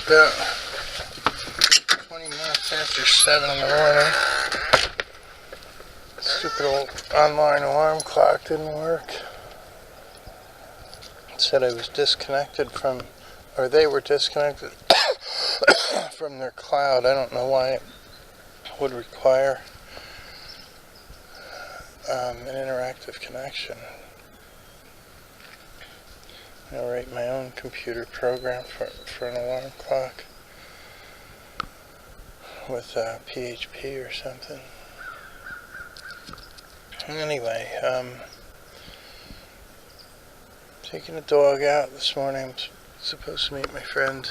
about 20 minutes after 7 in the morning. Stupid old online alarm clock didn't work. It said I was disconnected from, or they were disconnected from their cloud. I don't know why it would require an interactive connection. I'll write my own computer program for an alarm clock with PHP or something. Anyway, taking the dog out this morning. I'm supposed to meet my friend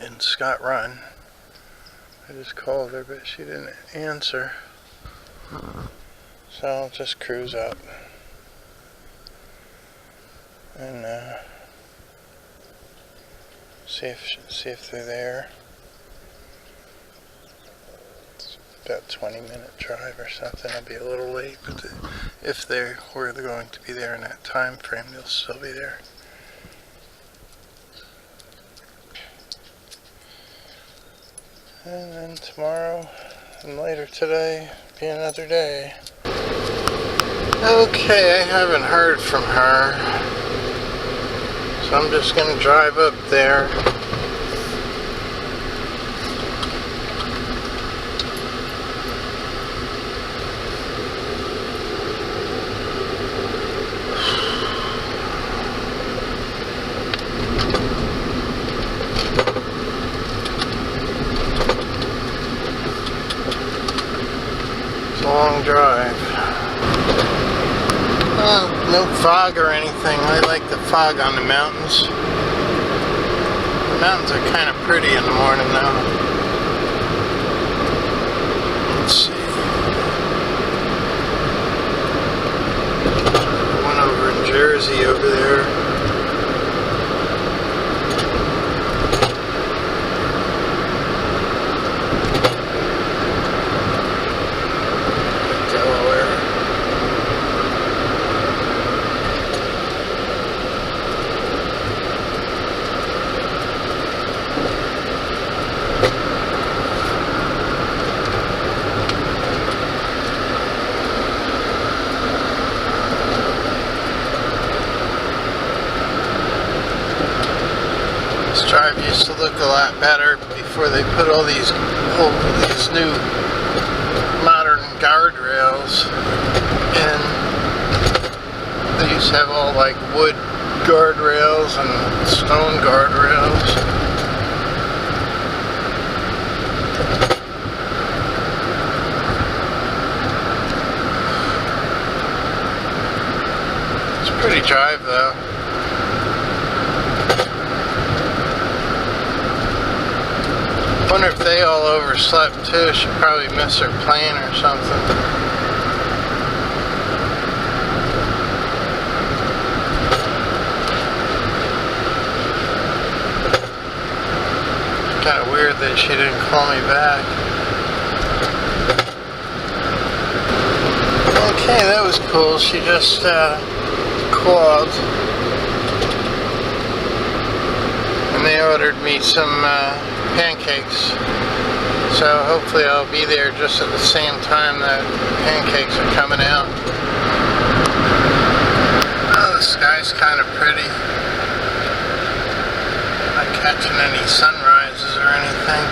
in Scott Run. I just called her, but she didn't answer. So I'll just cruise up and see if they're there. It's about a 20-minute drive or something. I'll be a little late, but if they were going to be there in that time frame, they'll still be there. And then tomorrow and later today be another day. Okay, I haven't heard from her, so I'm just going to drive up there. It's a long drive. No fog or anything. I like the fog on the mountains. The mountains are kind of pretty in the morning though. Let's see. One over in Jersey over there. Drive used to look a lot better before they put all these new modern guardrails in. They used to have all like wood guardrails and stone guardrails. It's a pretty drive though. I wonder if they all overslept too. Should probably miss their plane or something. Kind of weird that she didn't call me back. Okay, that was cool. She just called. And they ordered me some pancakes, so hopefully I'll be there just at the same time that pancakes are coming out. Oh, the sky's kind of pretty. Not catching any sunrises or anything.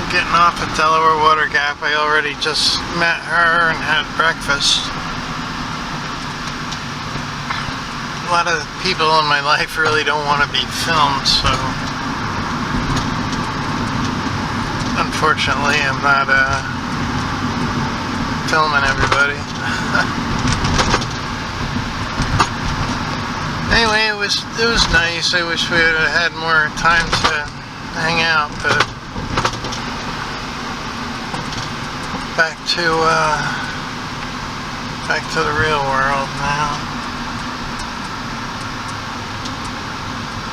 Getting off at Delaware Water Gap. I already just met her and had breakfast. A lot of people in my life really don't want to be filmed, so unfortunately I'm not filming everybody. Anyway, it was nice. I wish we would have had more time to hang out, but back to the real world now.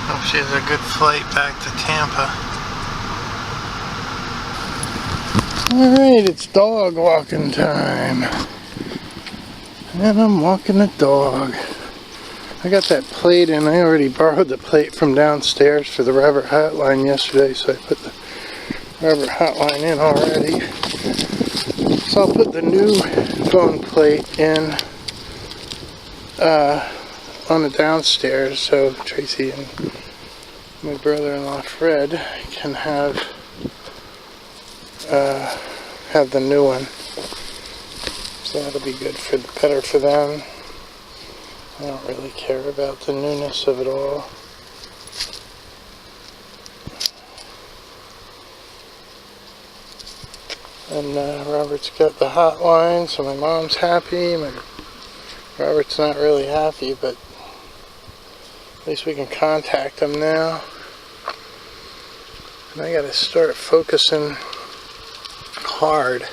Hope she has a good flight back to Tampa. Alright, it's dog walking time. And I'm walking the dog. I got that plate in. I already borrowed the plate from downstairs for the rubber hotline yesterday, so I put the rubber hotline in already. So I'll put the new phone plate in on the downstairs so Tracy and my brother-in-law Fred can have the new one. So that'll be good better for them. I don't really care about the newness of it all. And Robert's got the hotline, so my mom's happy. Robert's not really happy, but at least we can contact him now. And I gotta start focusing hard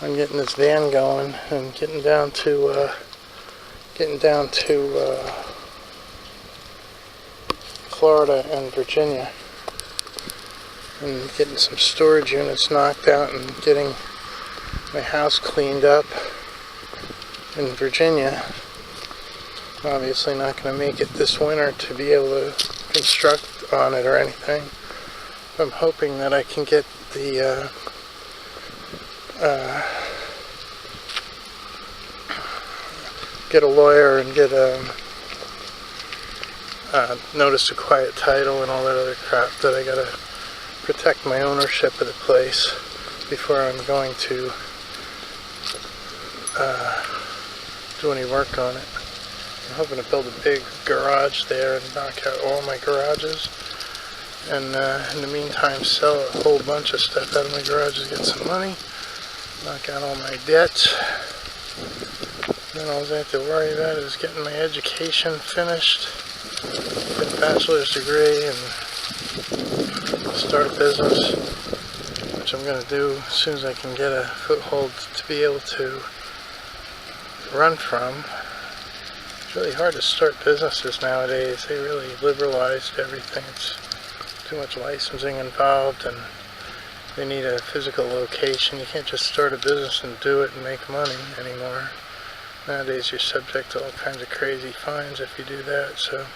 on getting this van going and getting down to Florida and Virginia, and getting some storage units knocked out and getting my house cleaned up in Virginia. Obviously not going to make it this winter to be able to construct on it or anything. I'm hoping that I can get the get a lawyer and get a notice to quiet title and all that other crap that I gotta protect my ownership of the place before I'm going to do any work on it. I'm hoping to build a big garage there and knock out all my garages, and in the meantime sell a whole bunch of stuff out of my garages, get some money, knock out all my debts. Then all I have to worry about is getting my education finished, get a bachelor's degree, and start a business, which I'm going to do as soon as I can get a foothold to be able to run from. It's really hard to start businesses nowadays. They really liberalized everything. It's too much licensing involved, and they need a physical location. You can't just start a business and do it and make money anymore. Nowadays you're subject to all kinds of crazy fines if you do that, so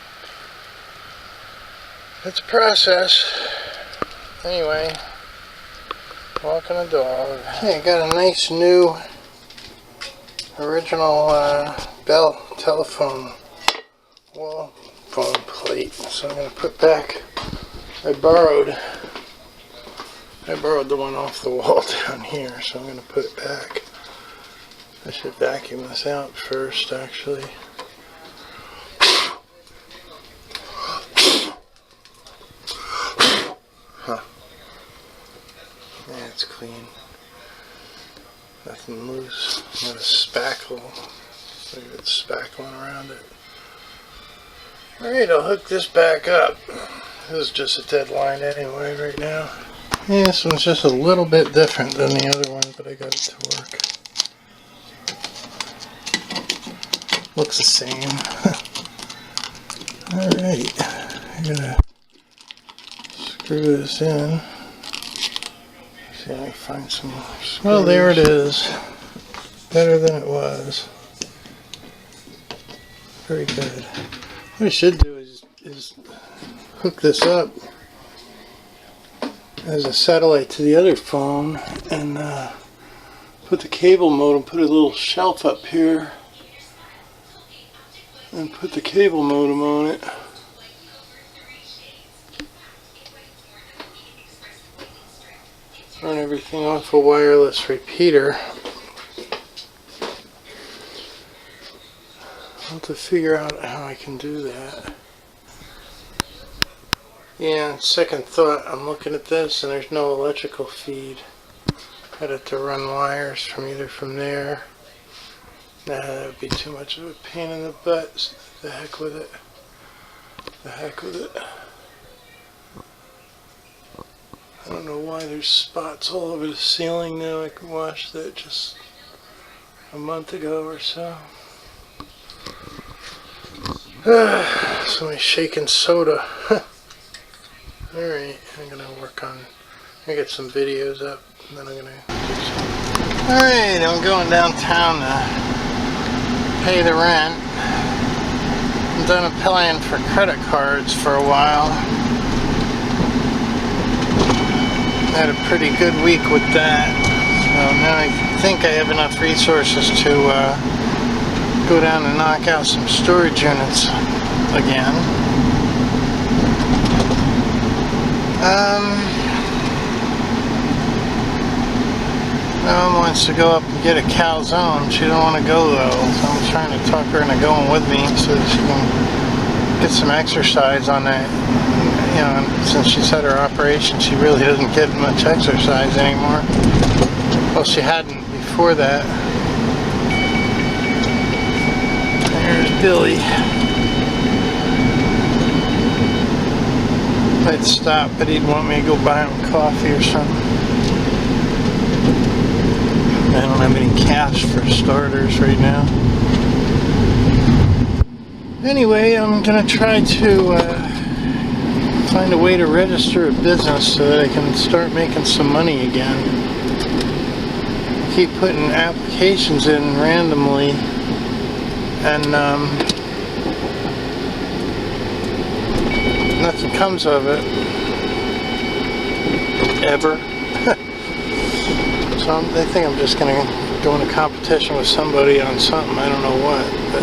it's a process. Anyway, walking a dog. Okay, I got a nice new original Bell telephone wall phone plate, so I'm going to put back, I borrowed the one off the wall down here, so I'm going to put it back. I should vacuum this out first, actually. Huh. Yeah, it's clean. Nothing loose. Not a spackle. Look at it spackling around it. Alright, I'll hook this back up. This is just a dead line anyway right now. Yeah, this one's just a little bit different than the other one, but I got it to work. Looks the same. Alright, I'm gonna screw this in. See if I can find some screws. Well, there it is. Better than it was. Very good. What I should do is hook this up as a satellite to the other phone and put the cable modem, put a little shelf up here and put the cable modem on it. Run everything off a wireless repeater. I'll have to figure out how I can do that. Yeah, second thought, I'm looking at this and there's no electrical feed. I'd have to run wires from either from there. Nah, that would be too much of a pain in the butt. The heck with it. The heck with it. I don't know why there's spots all over the ceiling now. I could wash that just a month ago or so. Somebody's shaking soda. Alright, I'm gonna work on, I'm gonna get some videos up, and then I'm gonna Alright, I'm going downtown to pay the rent. I've done applying for credit cards for a while. Had a pretty good week with that. So now I think I have enough resources to go down and knock out some storage units again. Mom wants to go up and get a calzone. She don't want to go though, so I'm trying to talk her into going with me so that she can get some exercise on that. You know, since she's had her operation, she really doesn't get much exercise anymore. Well, she hadn't before that. There's Billy. I'd stop, but he'd want me to go buy him coffee or something. I don't have any cash for starters right now. Anyway, I'm gonna try to find a way to register a business so that I can start making some money again. I keep putting applications in randomly, and nothing comes of it ever. So I think I'm just going to go in a competition with somebody on something, I don't know what, but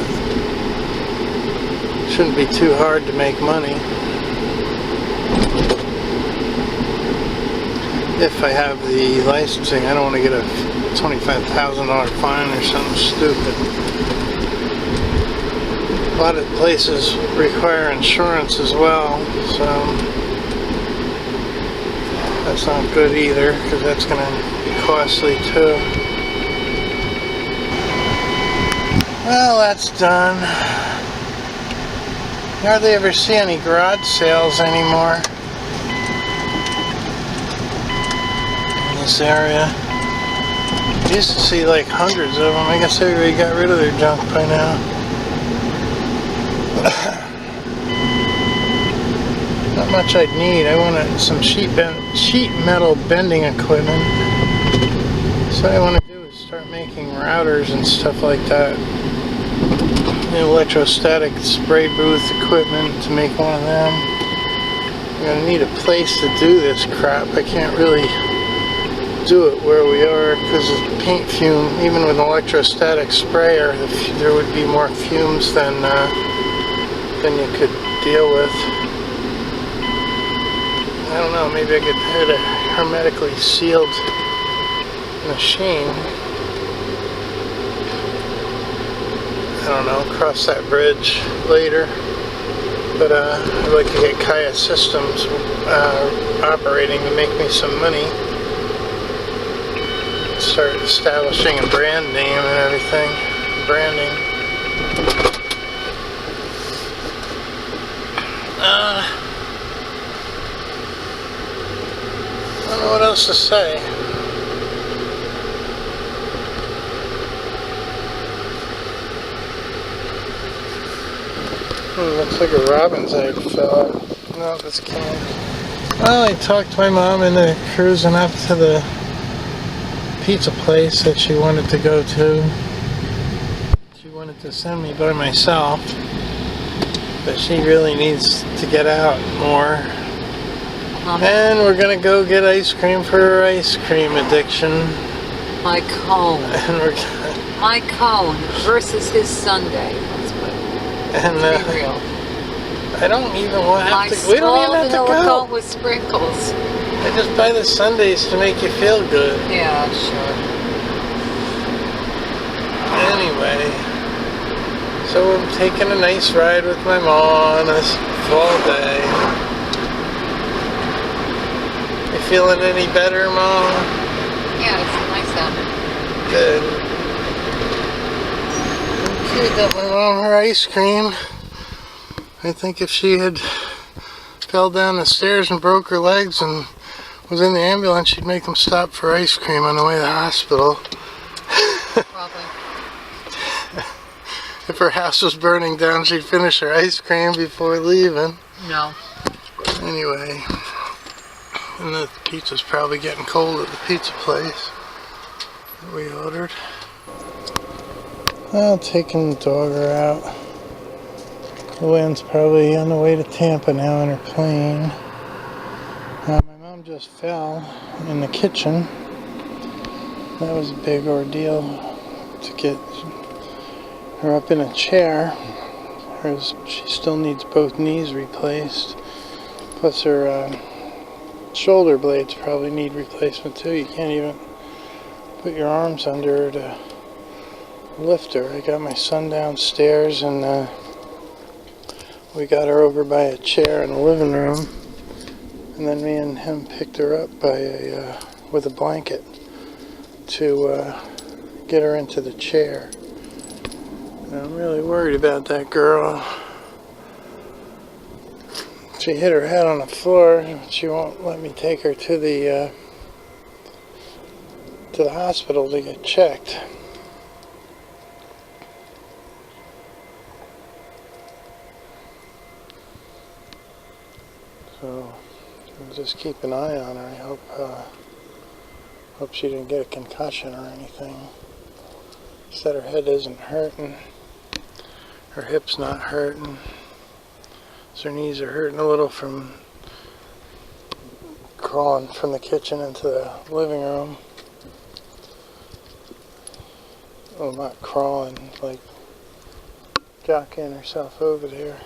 it shouldn't be too hard to make money. If I have the licensing. I don't want to get a $25,000 fine or something stupid. A lot of places require insurance as well, so that's not good either, because that's going to be costly too. Well, that's done. You hardly ever see any garage sales anymore in this area. You used to see like hundreds of them. I guess everybody got rid of their junk by now. Not much I'd need. I wanted some sheet metal bending equipment. So what I want to do is start making routers and stuff like that. Electrostatic spray booth equipment to make one of them. I'm going to need a place to do this crap. I can't really do it where we are because of paint fume. Even with an electrostatic sprayer, there would be more fumes than you could deal with. I don't know, maybe I could hit a hermetically sealed machine. I don't know, cross that bridge later. But I'd like to get Kaya Systems operating to make me some money. Start establishing a brand name and everything. Branding. I don't know what else to say. Looks like a robin's egg fell out. No, it's canned. Well, I talked my mom into cruising up to the pizza place that she wanted to go to. She wanted to send me by myself, but she really needs to get out more. And we're gonna go get ice cream for her ice cream addiction. My cone. And we're My cone versus his sundae. Let's put it. Be real. I don't even want My to. We don't even have to vanilla go. cone with sprinkles. I just buy the sundaes to make you feel good. Yeah, sure. Anyway, so I'm taking a nice ride with my mom on this fall day. You feeling any better, Mom? Yeah, it's nice out. Good. Okay, got my mom her ice cream. I think if she had fell down the stairs and broke her legs and was in the ambulance, she'd make them stop for ice cream on the way to the hospital. Probably. If her house was burning down, she'd finish her ice cream before leaving. No. Anyway, and the pizza's probably getting cold at the pizza place. we ordered. Well, taking the dogger out. Luann's probably on the way to Tampa now in her plane. My mom just fell in the kitchen. That was a big ordeal to get her up in a chair. She still needs both knees replaced. Plus her shoulder blades probably need replacement too. You can't even put your arms under her to lift her. I got my son downstairs and we got her over by a chair in the living room, and then me and him picked her up with a blanket to get her into the chair. And I'm really worried about that girl. She hit her head on the floor. She won't let me take her to the hospital to get checked. So we'll just keep an eye on her. I hope she didn't get a concussion or anything. Said her head isn't hurting. Her hip's not hurting. So her knees are hurting a little from crawling from the kitchen into the living room. Well, not crawling, like jockeying herself over there.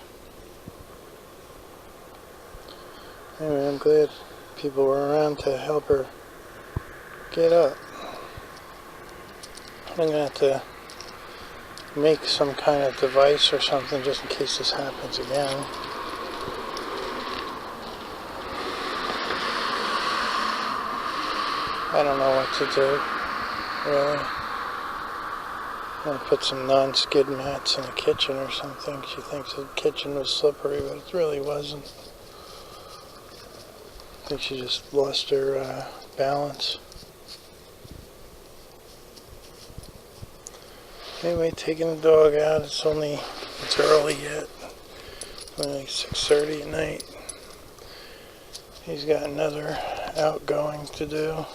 Anyway, I'm glad people were around to help her get up. I'm going to have to make some kind of device or something just in case this happens again. I don't know what to do, really. I'm going to put some non-skid mats in the kitchen or something. She thinks the kitchen was slippery, but it really wasn't. I think she just lost her balance. Anyway, taking the dog out. It's early yet. Only like 6:30 at night. He's got another outgoing to do.